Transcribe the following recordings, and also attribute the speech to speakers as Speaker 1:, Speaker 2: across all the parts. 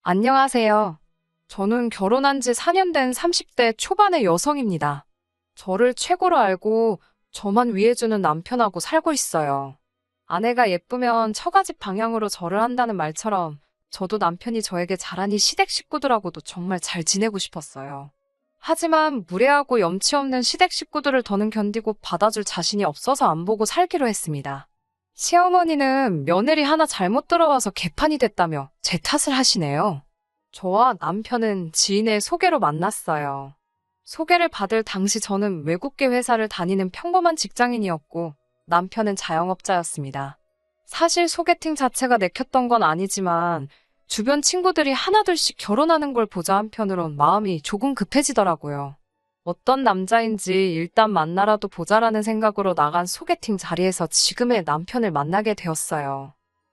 Speaker 1: 안녕하세요. 저는 결혼한 지 4년 된 30대 초반의 여성입니다. 저를 최고로 알고 저만 위해주는 남편하고 살고 있어요. 아내가 예쁘면 처가집 방향으로 절을 한다는 말처럼 저도 남편이 저에게 잘하니 시댁 식구들하고도 정말 잘 지내고 싶었어요. 하지만 무례하고 염치 없는 시댁 식구들을 더는 견디고 받아줄 자신이 없어서 안 보고 살기로 했습니다. 시어머니는 며느리 하나 잘못 들어와서 개판이 됐다며 제 탓을 하시네요. 저와 남편은 지인의 소개로 만났어요. 소개를 받을 당시 저는 외국계 회사를 다니는 평범한 직장인이었고 남편은 자영업자였습니다. 사실 소개팅 자체가 내켰던 건 아니지만 주변 친구들이 하나둘씩 결혼하는 걸 보자 한편으론 마음이 조금 급해지더라고요. 어떤 남자인지 일단 만나라도 보자라는 생각으로 나간 소개팅 자리에서 지금의 남편을 만나게 되었어요.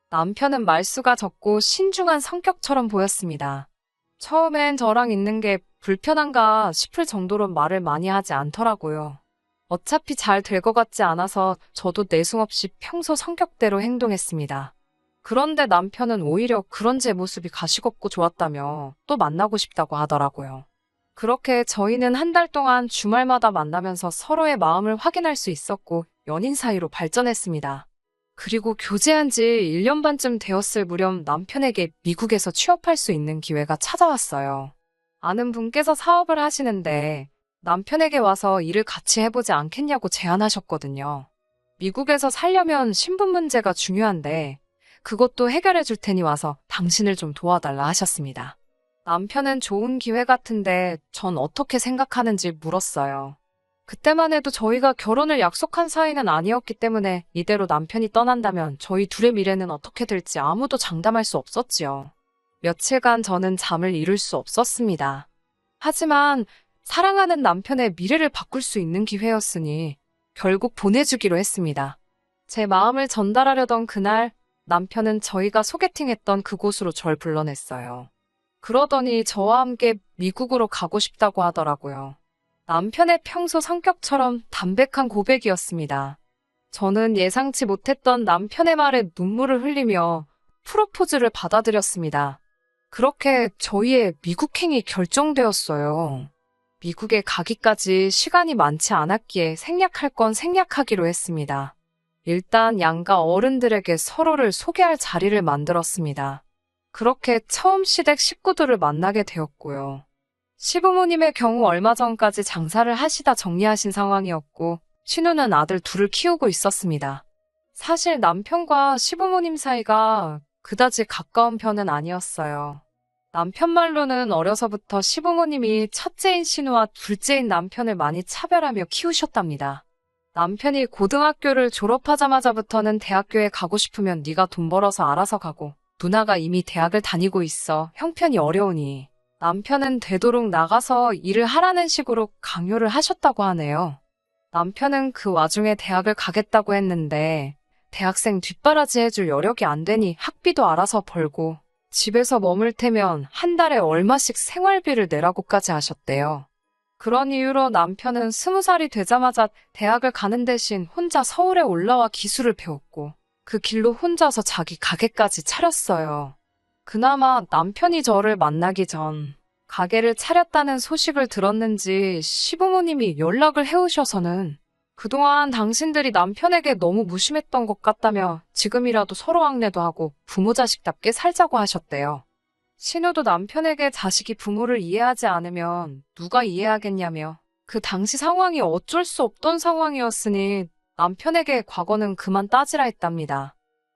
Speaker 1: 남편은 말수가 적고 신중한 성격처럼 보였습니다. 처음엔 저랑 있는 게 불편한가 싶을 정도로 말을 많이 하지 않더라고요. 어차피 잘 될 것 같지 않아서 저도 내숭 없이 평소 성격대로 행동했습니다. 그런데 남편은 오히려 그런 제 모습이 가시겁고 좋았다며 또 만나고 싶다고 하더라고요. 그렇게 저희는 한 달 동안 주말마다 만나면서 서로의 마음을 확인할 수 있었고 연인 사이로 발전했습니다. 그리고 교제한 지 1년 반쯤 되었을 무렵 남편에게 미국에서 취업할 수 있는 기회가 찾아왔어요. 아는 분께서 사업을 하시는데 남편에게 와서 일을 같이 해보지 않겠냐고 제안하셨거든요. 미국에서 살려면 신분 문제가 중요한데 그것도 해결해 줄 테니 와서 당신을 좀 도와달라 하셨습니다. 남편은 좋은 기회 같은데 전 어떻게 생각하는지 물었어요. 그때만 해도 저희가 결혼을 약속한 사이는 아니었기 때문에 이대로 남편이 떠난다면 저희 둘의 미래는 어떻게 될지 아무도 장담할 수 없었지요. 며칠간 저는 잠을 이룰 수 없었습니다. 하지만 사랑하는 남편의 미래를 바꿀 수 있는 기회였으니 결국 보내주기로 했습니다. 제 마음을 전달하려던 그날 남편은 저희가 소개팅했던 그곳으로 절 불러냈어요. 그러더니 저와 함께 미국으로 가고 싶다고 하더라고요. 남편의 평소 성격처럼 담백한 고백이었습니다. 저는 예상치 못했던 남편의 말에 눈물을 흘리며 프로포즈를 받아들였습니다. 그렇게 저희의 미국행이 결정되었어요. 미국에 가기까지 시간이 많지 않았기에 생략할 건 생략하기로 했습니다. 일단 양가 어른들에게 서로를 소개할 자리를 만들었습니다. 그렇게 처음 시댁 식구들을 만나게 되었고요. 시부모님의 경우 얼마 전까지 장사를 하시다 정리하신 상황이었고 신우는 아들 둘을 키우고 있었습니다. 사실 남편과 시부모님 사이가 그다지 가까운 편은 아니었어요. 남편 말로는 어려서부터 시부모님이 첫째인 신우와 둘째인 남편을 많이 차별하며 키우셨답니다. 남편이 고등학교를 졸업하자마자부터는 대학교에 가고 싶으면 네가 돈 벌어서 알아서 가고 누나가 이미 대학을 다니고 있어 형편이 어려우니 남편은 되도록 나가서 일을 하라는 식으로 강요를 하셨다고 하네요. 남편은 그 와중에 대학을 가겠다고 했는데 대학생 뒷바라지 해줄 여력이 안 되니 학비도 알아서 벌고 집에서 머물 테면 한 달에 얼마씩 생활비를 내라고까지 하셨대요. 그런 이유로 남편은 20살이 되자마자 대학을 가는 대신 혼자 서울에 올라와 기술을 배웠고 그 길로 혼자서 자기 가게까지 차렸어요. 그나마 남편이 저를 만나기 전 가게를 차렸다는 소식을 들었는지 시부모님이 연락을 해오셔서는 그동안 당신들이 남편에게 너무 무심했던 것 같다며 지금이라도 서로 왕래도 하고 부모 자식답게 살자고 하셨대요. 신우도 남편에게 자식이 부모를 이해하지 않으면 누가 이해하겠냐며 그 당시 상황이 어쩔 수 없던 상황이었으니 남편에게 과거는 그만 따지라 했답니다.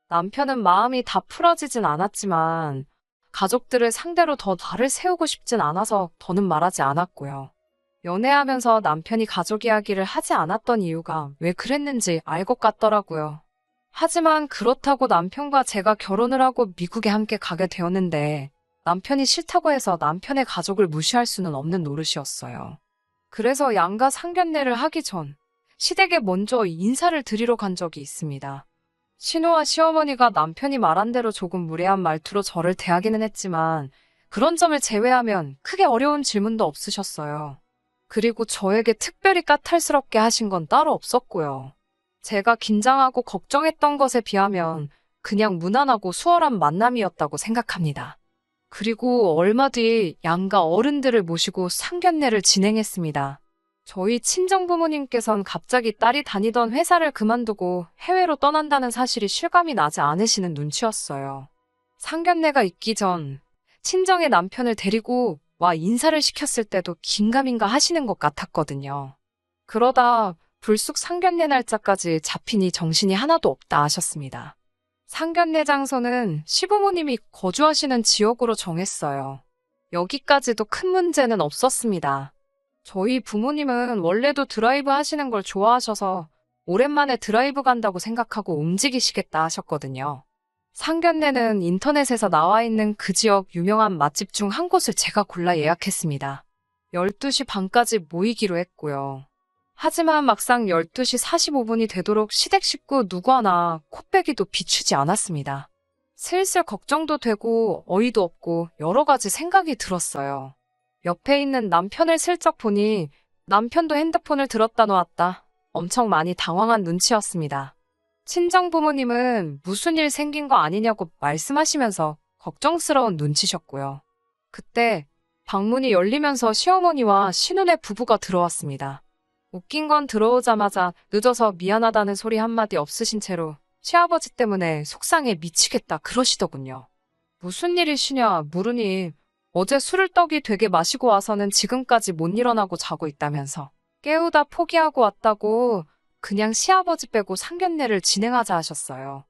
Speaker 1: 남편은 마음이 다 풀어지진 않았지만 가족들을 상대로 더 날을 세우고 싶진 않아서 더는 말하지 않았고요. 연애하면서 남편이 가족 이야기를 하지 않았던 이유가 왜 그랬는지 알 것 같더라고요. 하지만 그렇다고 남편과 제가 결혼을 하고 미국에 함께 가게 되었는데 남편이 싫다고 해서 남편의 가족을 무시할 수는 없는 노릇이었어요. 그래서 양가 상견례를 하기 전 시댁에 먼저 인사를 드리러 간 적이 있습니다. 신우와 시어머니가 남편이 말한 대로 조금 무례한 말투로 저를 대하기는 했지만 그런 점을 제외하면 크게 어려운 질문도 없으셨어요. 그리고 저에게 특별히 까탈스럽게 하신 건 따로 없었고요. 제가 긴장하고 걱정했던 것에 비하면 그냥 무난하고 수월한 만남이었다고 생각합니다. 그리고 얼마 뒤 양가 어른들을 모시고 상견례를 진행했습니다. 저희 친정부모님께선 갑자기 딸이 다니던 회사를 그만두고 해외로 떠난다는 사실이 실감이 나지 않으시는 눈치였어요. 상견례가 있기 전 친정의 남편을 데리고 와 인사를 시켰을 때도 긴가민가 하시는 것 같았거든요. 그러다 불쑥 상견례 날짜까지 잡히니 정신이 하나도 없다 하셨습니다. 상견례 장소는 시부모님이 거주하시는 지역으로 정했어요. 여기까지도 큰 문제는 없었습니다. 저희 부모님은 원래도 드라이브 하시는 걸 좋아하셔서 오랜만에 드라이브 간다고 생각하고 움직이시겠다 하셨거든요. 상견례는 인터넷에서 나와 있는 그 지역 유명한 맛집 중 한 곳을 제가 골라 예약했습니다. 12시 반까지 모이기로 했고요. 하지만 막상 12시 45분이 되도록 시댁 식구 누구 하나 코빼기도 비추지 않았습니다. 슬슬 걱정도 되고 어이도 없고 여러 가지 생각이 들었어요. 옆에 있는 남편을 슬쩍 보니 남편도 핸드폰을 들었다 놓았다. 엄청 많이 당황한 눈치였습니다. 친정 부모님은 무슨 일 생긴 거 아니냐고 말씀하시면서 걱정스러운 눈치셨고요. 그때 방문이 열리면서 시어머니와 신혼의 부부가 들어왔습니다. 웃긴 건 들어오자마자 늦어서 미안하다는 소리 한마디 없으신 채로 시아버지 때문에 속상해 미치겠다 그러시더군요. 무슨 일이시냐 물으니 어제 술을 떡이 되게 마시고 와서는 지금까지 못 일어나고 자고 있다면서 깨우다 포기하고 왔다고 그냥 시아버지 빼고 상견례를 진행하자 하셨어요.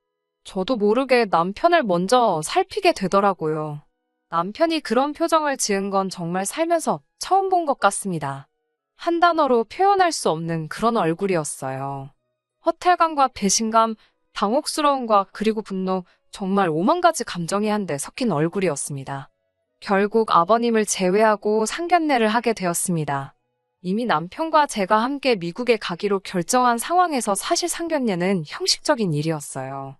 Speaker 1: 저도 모르게 남편을 먼저 살피게 되더라고요. 남편이 그런 표정을 지은 건 정말 살면서 처음 본 것 같습니다. 한 단어로 표현할 수 없는 그런 얼굴이었어요. 허탈감과 배신감, 당혹스러움과 그리고 분노, 정말 오만 가지 감정이 한데 섞인 얼굴이었습니다. 결국 아버님을 제외하고 상견례를 하게 되었습니다. 이미 남편과 제가 함께 미국에 가기로 결정한 상황에서 사실 상견례는 형식적인 일이었어요.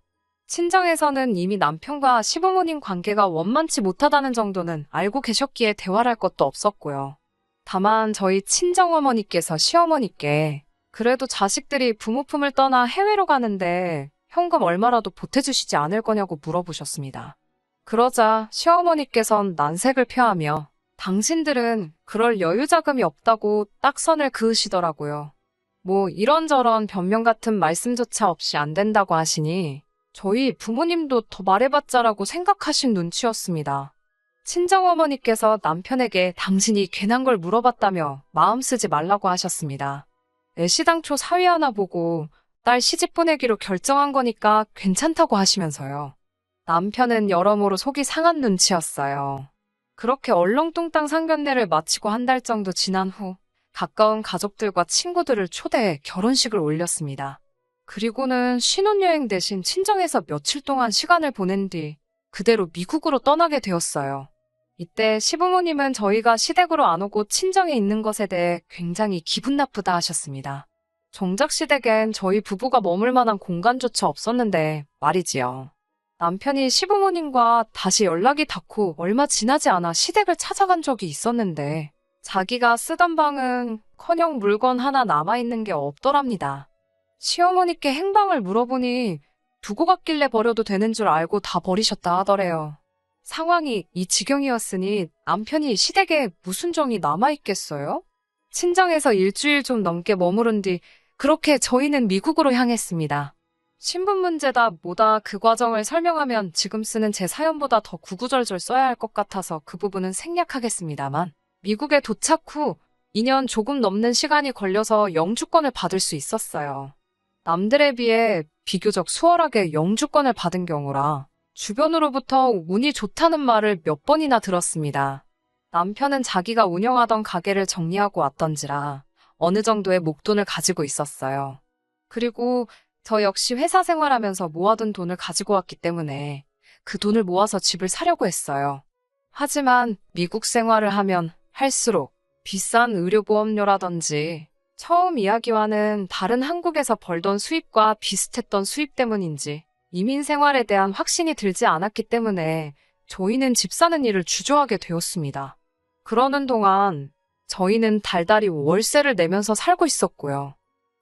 Speaker 1: 친정에서는 이미 남편과 시부모님 관계가 원만치 못하다는 정도는 알고 계셨기에 대화를 할 것도 없었고요. 다만 저희 친정어머니께서 시어머니께 그래도 자식들이 부모 품을 떠나 해외로 가는데 현금 얼마라도 보태주시지 않을 거냐고 물어보셨습니다. 그러자 시어머니께선 난색을 표하며 당신들은 그럴 여유 자금이 없다고 딱 선을 그으시더라고요. 뭐 이런저런 변명 같은 말씀조차 없이 안 된다고 하시니 저희 부모님도 더 말해봤자라고 생각하신 눈치였습니다. 친정어머니께서 남편에게 당신이 괜한 걸 물어봤다며 마음 쓰지 말라고 하셨습니다. 애시당초 사위 하나 보고 딸 시집 보내기로 결정한 거니까 괜찮다고 하시면서요. 남편은 여러모로 속이 상한 눈치였어요. 그렇게 얼렁뚱땅 상견례를 마치고 한 달 정도 지난 후 가까운 가족들과 친구들을 초대해 결혼식을 올렸습니다. 그리고는 신혼여행 대신 친정에서 며칠 동안 시간을 보낸 뒤 그대로 미국으로 떠나게 되었어요. 이때 시부모님은 저희가 시댁으로 안 오고 친정에 있는 것에 대해 굉장히 기분 나쁘다 하셨습니다. 정작 시댁엔 저희 부부가 머물 만한 공간조차 없었는데 말이지요. 남편이 시부모님과 다시 연락이 닿고 얼마 지나지 않아 시댁을 찾아간 적이 있었는데 자기가 쓰던 방은커녕 물건 하나 남아있는 게 없더랍니다. 시어머니께 행방을 물어보니 두고 갔길래 버려도 되는 줄 알고 다 버리셨다 하더래요. 상황이 이 지경이었으니 남편이 시댁에 무슨 정이 남아있겠어요? 친정에서 일주일 좀 넘게 머무른 뒤 그렇게 저희는 미국으로 향했습니다. 신분 문제다 뭐다 그 과정을 설명하면 지금 쓰는 제 사연보다 더 구구절절 써야 할 것 같아서 그 부분은 생략하겠습니다만 미국에 도착 후 2년 조금 넘는 시간이 걸려서 영주권을 받을 수 있었어요. 남들에 비해 비교적 수월하게 영주권을 받은 경우라 주변으로부터 운이 좋다는 말을 몇 번이나 들었습니다. 남편은 자기가 운영하던 가게를 정리하고 왔던지라 어느 정도의 목돈을 가지고 있었어요. 그리고 저 역시 회사 생활하면서 모아둔 돈을 가지고 왔기 때문에 그 돈을 모아서 집을 사려고 했어요. 하지만 미국 생활을 하면 할수록 비싼 의료보험료라든지 처음 이야기와는 다른 한국에서 벌던 수입과 비슷했던 수입 때문인지 이민 생활에 대한 확신이 들지 않았기 때문에 저희는 집 사는 일을 주저하게 되었습니다. 그러는 동안 저희는 달달이 월세를 내면서 살고 있었고요.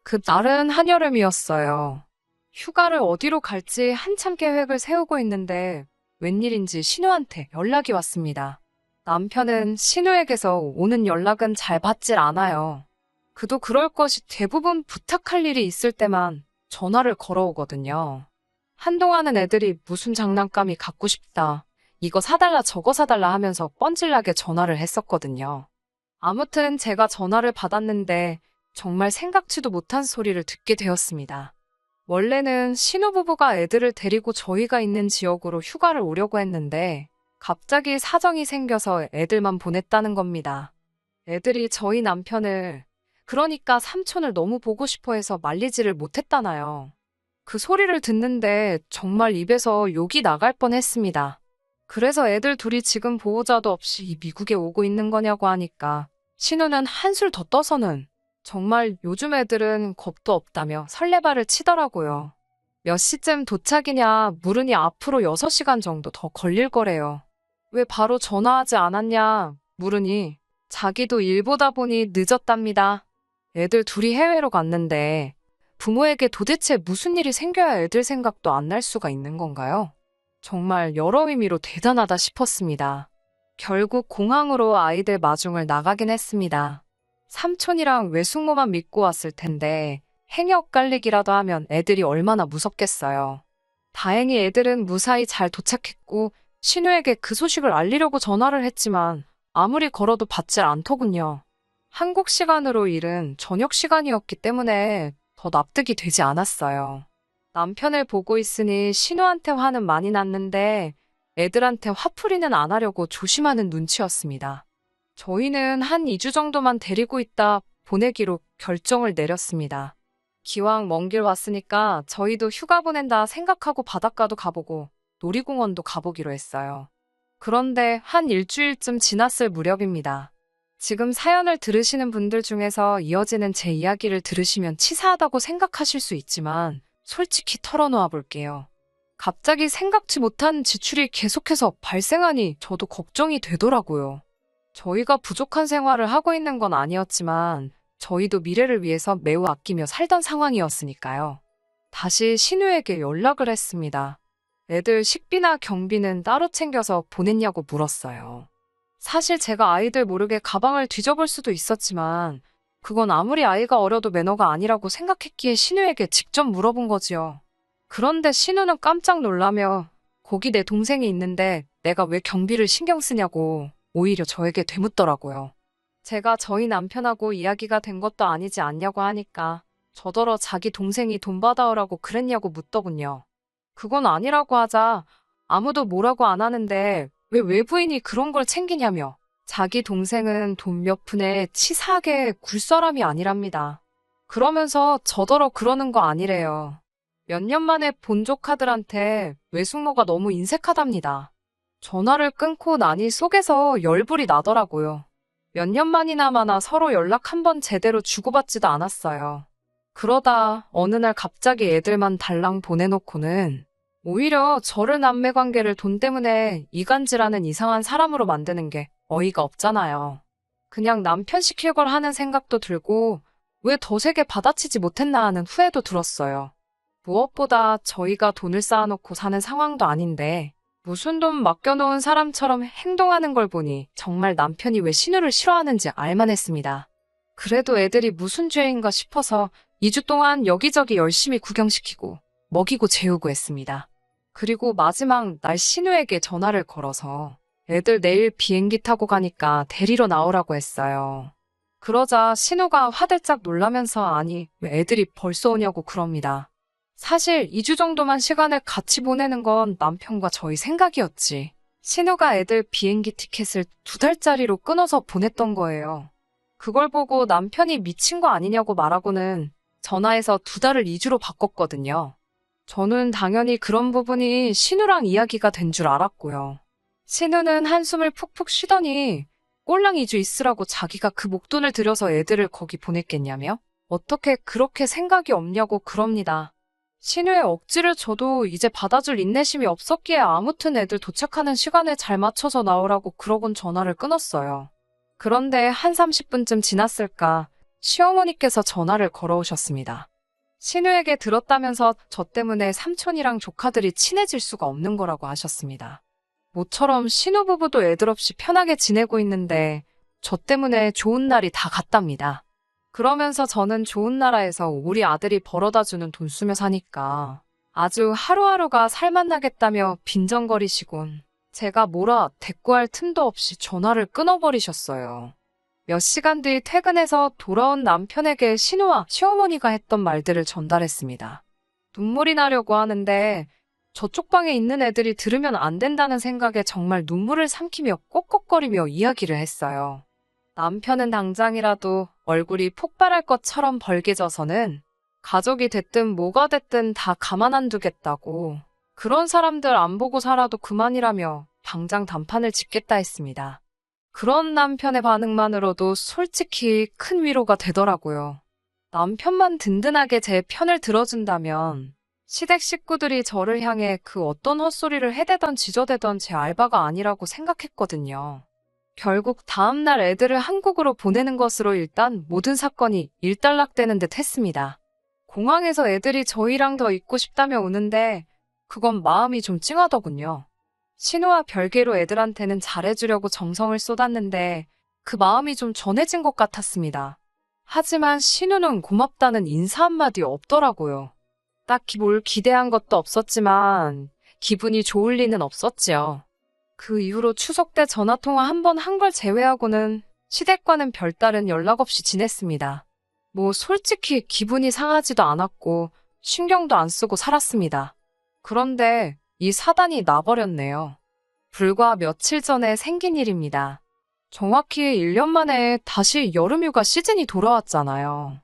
Speaker 1: 그 날은 한여름이었어요. 휴가를 어디로 갈지 한참 계획을 세우고 있는데 웬일인지 신우한테 연락이 왔습니다. 남편은 신우에게서 오는 연락은 잘 받질 않아요. 그도 그럴 것이 대부분 부탁할 일이 있을 때만 전화를 걸어오거든요. 한동안은 애들이 무슨 장난감이 갖고 싶다, 이거 사달라 저거 사달라 하면서 뻔질나게 전화를 했었거든요. 아무튼 제가 전화를 받았는데 정말 생각지도 못한 소리를 듣게 되었습니다. 원래는 신우부부가 애들을 데리고 저희가 있는 지역으로 휴가를 오려고 했는데 갑자기 사정이 생겨서 애들만 보냈다는 겁니다. 애들이 저희 남편을, 그러니까 삼촌을 너무 보고 싶어 해서 말리지를 못했다나요. 그 소리를 듣는데 정말 입에서 욕이 나갈 뻔했습니다. 그래서 애들 둘이 지금 보호자도 없이 미국에 오고 있는 거냐고 하니까 신우는 한술 더 떠서는 정말 요즘 애들은 겁도 없다며 설레발을 치더라고요. 몇 시쯤 도착이냐 물으니 앞으로 6시간 정도 더 걸릴 거래요. 왜 바로 전화하지 않았냐 물으니 자기도 일 보다 보니 늦었답니다. 애들 둘이 해외로 갔는데 부모에게 도대체 무슨 일이 생겨야 애들 생각도 안 날 수가 있는 건가요? 정말 여러 의미로 대단하다 싶었습니다. 결국 공항으로 아이들 마중을 나가긴 했습니다. 삼촌이랑 외숙모만 믿고 왔을 텐데 행여 엇갈리기라도 하면 애들이 얼마나 무섭겠어요. 다행히 애들은 무사히 잘 도착했고 신우에게 그 소식을 알리려고 전화를 했지만 아무리 걸어도 받질 않더군요. 한국 시간으로 이른 저녁 시간이었기 때문에 더 납득이 되지 않았어요. 남편을 보고 있으니 신우한테 화는 많이 났는데 애들한테 화풀이는 안 하려고 조심하는 눈치였습니다. 저희는 한 2주 정도만 데리고 있다 보내기로 결정을 내렸습니다. 기왕 먼 길 왔으니까 저희도 휴가 보낸다 생각하고 바닷가도 가보고 놀이공원도 가보기로 했어요. 그런데 한 일주일쯤 지났을 무렵입니다. 지금 사연을 들으시는 분들 중에서 이어지는 제 이야기를 들으시면 치사하다고 생각하실 수 있지만 솔직히 털어놓아 볼게요. 갑자기 생각지 못한 지출이 계속해서 발생하니 저도 걱정이 되더라고요. 저희가 부족한 생활을 하고 있는 건 아니었지만 저희도 미래를 위해서 매우 아끼며 살던 상황이었으니까요. 다시 신우에게 연락을 했습니다. 애들 식비나 경비는 따로 챙겨서 보냈냐고 물었어요. 사실 제가 아이들 모르게 가방을 뒤져볼 수도 있었지만 그건 아무리 아이가 어려도 매너가 아니라고 생각했기에 신우에게 직접 물어본 거지요. 그런데 신우는 깜짝 놀라며 거기 내 동생이 있는데 내가 왜 경비를 신경 쓰냐고 오히려 저에게 되묻더라고요. 제가 저희 남편하고 이야기가 된 것도 아니지 않냐고 하니까 저더러 자기 동생이 돈 받아오라고 그랬냐고 묻더군요. 그건 아니라고 하자 아무도 뭐라고 안 하는데 왜 외부인이 그런 걸 챙기냐며 자기 동생은 돈 몇 푼에 치사하게 굴 사람이 아니랍니다. 그러면서 저더러 그러는 거 아니래요. 몇 년 만에 본 조카들한테 외숙모가 너무 인색하답니다. 전화를 끊고 나니 속에서 열불이 나더라고요. 몇 년 만이나마나 서로 연락 한 번 제대로 주고받지도 않았어요. 그러다 어느 날 갑자기 애들만 달랑 보내놓고는 오히려 저를 남매 관계를 돈 때문에 이간질하는 이상한 사람으로 만드는 게 어이가 없잖아요. 그냥 남편 시킬 걸 하는 생각도 들고 왜 더 세게 받아치지 못했나 하는 후회도 들었어요. 무엇보다 저희가 돈을 쌓아놓고 사는 상황도 아닌데 무슨 돈 맡겨놓은 사람처럼 행동하는 걸 보니 정말 남편이 왜 신우를 싫어하는지 알만했습니다. 그래도 애들이 무슨 죄인가 싶어서 2주 동안 여기저기 열심히 구경시키고 먹이고 재우고 했습니다. 그리고 마지막 날 신우에게 전화를 걸어서 애들 내일 비행기 타고 가니까 데리러 나오라고 했어요. 그러자 신우가 화들짝 놀라면서 아니 왜 애들이 벌써 오냐고 그럽니다. 사실 2주 정도만 시간을 같이 보내는 건 남편과 저희 생각이었지. 신우가 애들 비행기 티켓을 2달짜리로 끊어서 보냈던 거예요. 그걸 보고 남편이 미친 거 아니냐고 말하고는 전화해서 2달을 2주로 바꿨거든요. 저는 당연히 그런 부분이 신우랑 이야기가 된 줄 알았고요. 신우는 한숨을 푹푹 쉬더니 꼴랑 2주 있으라고 자기가 그 목돈을 들여서 애들을 거기 보냈겠냐며? 어떻게 그렇게 생각이 없냐고 그럽니다. 신우의 억지를 저도 이제 받아줄 인내심이 없었기에 아무튼 애들 도착하는 시간에 잘 맞춰서 나오라고 그러곤 전화를 끊었어요. 그런데 한 30분쯤 지났을까 시어머니께서 전화를 걸어오셨습니다. 신우에게 들었다면서 저 때문에 삼촌이랑 조카들이 친해질 수가 없는 거라고 하셨습니다. 모처럼 신혼부부도 애들 없이 편하게 지내고 있는데 저 때문에 좋은 날이 다 갔답니다. 그러면서 저는 좋은 나라에서 우리 아들이 벌어다주는 돈 쓰며 사니까 아주 하루하루가 살맛나겠다며 빈정거리시곤 제가 뭐라 대꾸할 틈도 없이 전화를 끊어버리셨어요. 몇 시간 뒤 퇴근해서 돌아온 남편에게 신우와 시어머니가 했던 말들을 전달했습니다. 눈물이 나려고 하는데 저쪽 방에 있는 애들이 들으면 안 된다는 생각에 정말 눈물을 삼키며 꺽꺽거리며 이야기를 했어요. 남편은 당장이라도 얼굴이 폭발할 것처럼 벌개져서는 가족이 됐든 뭐가 됐든 다 가만 안 두겠다고 그런 사람들 안 보고 살아도 그만이라며 당장 단판을 짓겠다 했습니다. 그런 남편의 반응만으로도 솔직히 큰 위로가 되더라고요. 남편만 든든하게 제 편을 들어준다면 시댁 식구들이 저를 향해 그 어떤 헛소리를 해대던 지저대던 제 알바가 아니라고 생각했거든요. 결국 다음날 애들을 한국으로 보내는 것으로 일단 모든 사건이 일단락되는 듯 했습니다. 공항에서 애들이 저희랑 더 있고 싶다며 우는데 그건 마음이 좀 찡하더군요. 신우와 별개로 애들한테는 잘해주려고 정성을 쏟았는데 그 마음이 좀 전해진 것 같았습니다. 하지만 신우는 고맙다는 인사 한마디 없더라고요. 딱히 뭘 기대한 것도 없었지만 기분이 좋을 리는 없었지요. 그 이후로 추석 때 전화통화 한 번 한 걸 제외하고는 시댁과는 별다른 연락 없이 지냈습니다. 뭐 솔직히 기분이 상하지도 않았고 신경도 안 쓰고 살았습니다. 그런데 이 사단이 나버렸네요. 불과 며칠 전에 생긴 일입니다. 정확히 1년 만에 다시 여름휴가 시즌이 돌아왔잖아요.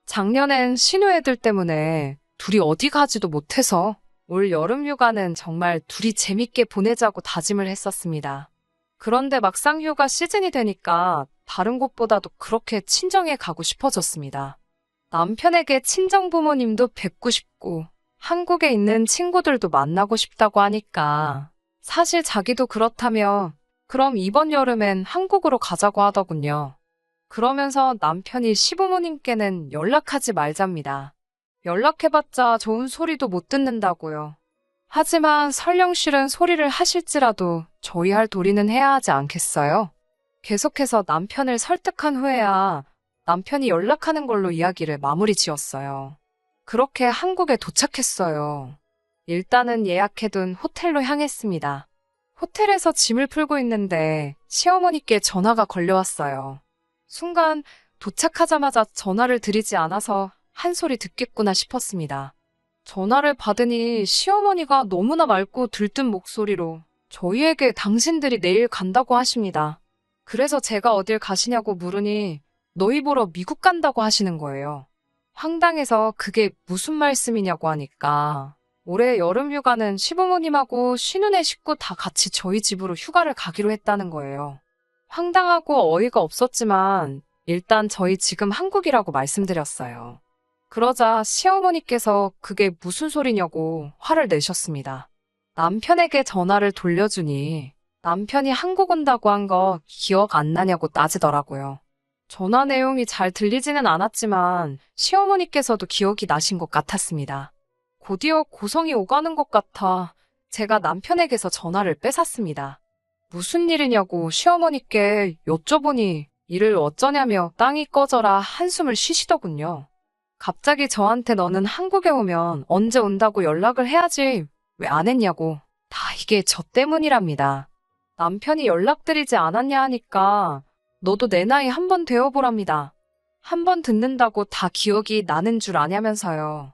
Speaker 1: 작년엔 신우 애들 때문에 둘이 어디 가지도 못해서 올 여름휴가는 정말 둘이 재밌게 보내자고 다짐을 했었습니다. 그런데 막상 휴가 시즌이 되니까 다른 곳보다도 그렇게 친정에 가고 싶어졌습니다. 남편에게 친정 부모님도 뵙고 싶고 한국에 있는 친구들도 만나고 싶다고 하니까 사실 자기도 그렇다며 그럼 이번 여름엔 한국으로 가자고 하더군요. 그러면서 남편이 시부모님께는 연락하지 말잡니다. 연락해봤자 좋은 소리도 못 듣는다고요. 하지만 설령 싫은 소리를 하실지라도 저희 할 도리는 해야 하지 않겠어요? 계속해서 남편을 설득한 후에야 남편이 연락하는 걸로 이야기를 마무리 지었어요. 그렇게 한국에 도착했어요. 일단은 예약해둔 호텔로 향했습니다. 호텔에서 짐을 풀고 있는데 시어머니께 전화가 걸려왔어요. 순간 도착하자마자 전화를 드리지 않아서 한 소리 듣겠구나 싶었습니다. 전화를 받으니 시어머니가 너무나 맑고 들뜬 목소리로 저희에게 당신들이 내일 간다고 하십니다. 그래서 제가 어딜 가시냐고 물으니 너희 보러 미국 간다고 하시는 거예요. 황당해서 그게 무슨 말씀이냐고 하니까 올해 여름휴가는 시부모님하고 신우네 식구 다 같이 저희 집으로 휴가를 가기로 했다는 거예요. 황당하고 어이가 없었지만 일단 저희 지금 한국이라고 말씀드렸어요. 그러자 시어머니께서 그게 무슨 소리냐고 화를 내셨습니다. 남편에게 전화를 돌려주니 남편이 한국 온다고 한 거 기억 안 나냐고 따지더라고요. 전화 내용이 잘 들리지는 않았지만 시어머니께서도 기억이 나신 것 같았습니다. 곧이어 고성이 오가는 것 같아 제가 남편에게서 전화를 뺏었습니다. 무슨 일이냐고 시어머니께 여쭤보니 일을 어쩌냐며 땅이 꺼져라 한숨을 쉬시더군요. 갑자기 저한테 너는 한국에 오면 언제 온다고 연락을 해야지 왜 안 했냐고. 다 이게 저 때문이랍니다. 남편이 연락드리지 않았냐 하니까 너도 내 나이 한 번 되어보랍니다. 한 번 듣는다고 다 기억이 나는 줄 아냐면서요.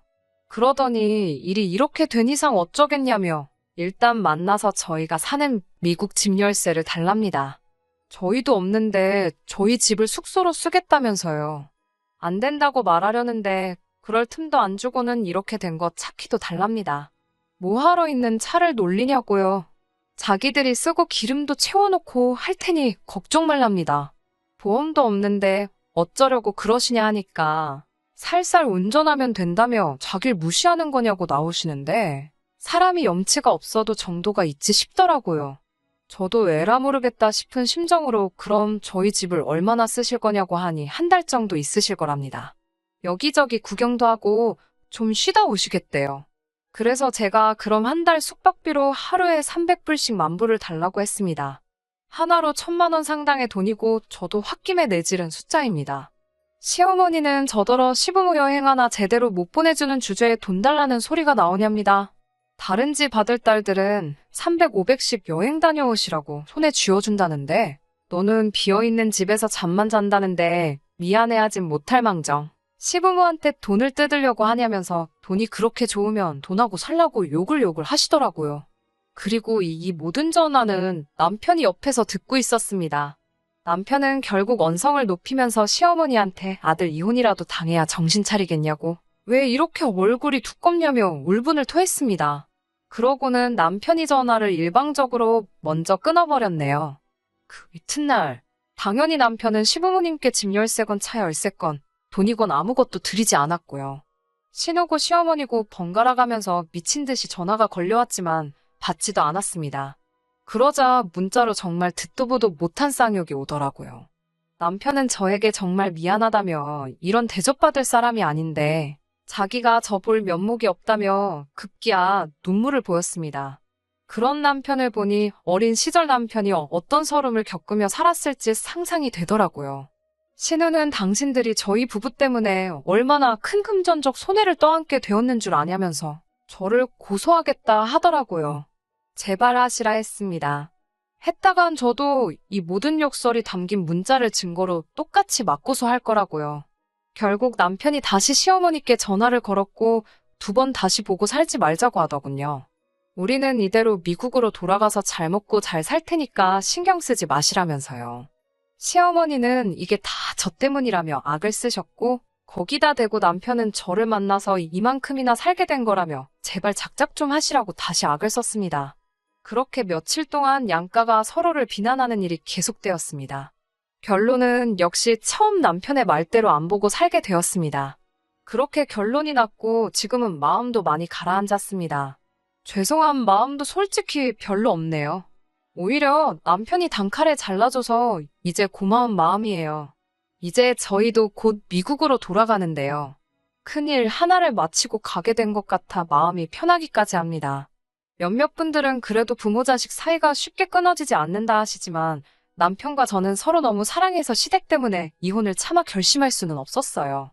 Speaker 1: 그러더니 일이 이렇게 된 이상 어쩌겠냐며 일단 만나서 저희가 사는 미국 집 열쇠를 달랍니다. 저희도 없는데 저희 집을 숙소로 쓰겠다면서요. 안 된다고 말하려는데 그럴 틈도 안 주고는 이렇게 된 거 찾기도 달랍니다. 뭐하러 있는 차를 놀리냐고요. 자기들이 쓰고 기름도 채워놓고 할 테니 걱정 말랍니다. 보험도 없는데 어쩌려고 그러시냐 하니까 살살 운전하면 된다며 자길 무시하는 거냐고 나오시는데 사람이 염치가 없어도 정도가 있지 싶더라고요. 저도 에라 모르겠다 싶은 심정으로 그럼 저희 집을 얼마나 쓰실 거냐고 하니 한 달 정도 있으실 거랍니다. 여기저기 구경도 하고 좀 쉬다 오시겠대요. 그래서 제가 그럼 한 달 숙박비로 하루에 300불씩 만불을 달라고 했습니다. 하나로 1,000만 원 상당의 돈이고 저도 홧김에 내지른 숫자입니다. 시어머니는 저더러 시부모 여행 하나 제대로 못 보내주는 주제에 돈 달라는 소리가 나오냐입니다. 다른 집 아들 딸들은 300, 500씩 여행 다녀오시라고 손에 쥐어준다는데 너는 비어있는 집에서 잠만 잔다는데 미안해하진 못할 망정. 시부모한테 돈을 뜯으려고 하냐면서 돈이 그렇게 좋으면 돈하고 살라고 욕을 하시더라고요. 그리고 이 모든 전화는 남편이 옆에서 듣고 있었습니다. 남편은 결국 언성을 높이면서 시어머니한테 아들 이혼이라도 당해야 정신 차리겠냐고 왜 이렇게 얼굴이 두껍냐며 울분을 토했습니다. 그러고는 남편이 전화를 일방적으로 먼저 끊어버렸네요. 그 이튿날 당연히 남편은 시부모님께 집 열쇠건 차 열쇠건 돈이건 아무것도 드리지 않았고요. 신우고 시어머니고 번갈아 가면서 미친 듯이 전화가 걸려왔지만 받지도 않았습니다. 그러자 문자로 정말 듣도 보도 못한 쌍욕이 오더라고요. 남편은 저에게 정말 미안하다며 이런 대접받을 사람이 아닌데 자기가 저 볼 면목이 없다며 급기야 눈물을 보였습니다. 그런 남편을 보니 어린 시절 남편이 어떤 서름을 겪으며 살았을지 상상이 되더라고요. 신우는 당신들이 저희 부부 때문에 얼마나 큰 금전적 손해를 떠안게 되었는 줄 아냐면서 저를 고소하겠다 하더라고요. 제발 하시라 했습니다. 했다간 저도 이 모든 욕설이 담긴 문자를 증거로 똑같이 맞고서 할 거라고요. 결국 남편이 다시 시어머니께 전화를 걸었고 2번 다시 보고 살지 말자고 하더군요. 우리는 이대로 미국으로 돌아가서 잘 먹고 잘 살 테니까 신경 쓰지 마시라면서요. 시어머니는 이게 다 저 때문이라며 악을 쓰셨고 거기다 대고 남편은 저를 만나서 이만큼이나 살게 된 거라며 제발 작작 좀 하시라고 다시 악을 썼습니다. 그렇게 며칠 동안 양가가 서로를 비난하는 일이 계속되었습니다. 결론은 역시 처음 남편의 말대로 안 보고 살게 되었습니다. 그렇게 결론이 났고 지금은 마음도 많이 가라앉았습니다. 죄송한 마음도 솔직히 별로 없네요. 오히려 남편이 단칼에 잘라줘서 이제 고마운 마음이에요. 이제 저희도 곧 미국으로 돌아가는데요. 큰일 하나를 마치고 가게 된 것 같아 마음이 편하기까지 합니다. 몇몇 분들은 그래도 부모 자식 사이가 쉽게 끊어지지 않는다 하시지만 남편과 저는 서로 너무 사랑해서 시댁 때문에 이혼을 차마 결심할 수는 없었어요.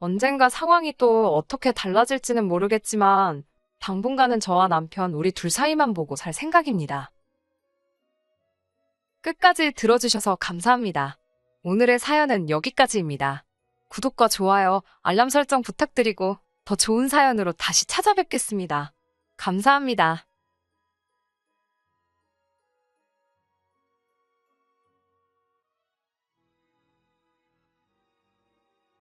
Speaker 1: 언젠가 상황이 또 어떻게 달라질지는 모르겠지만 당분간은 저와 남편 우리 둘 사이만 보고 살 생각입니다. 끝까지 들어주셔서 감사합니다. 오늘의 사연은 여기까지입니다. 구독과 좋아요, 알람 설정 부탁드리고 더 좋은 사연으로 다시 찾아뵙겠습니다. 감사합니다.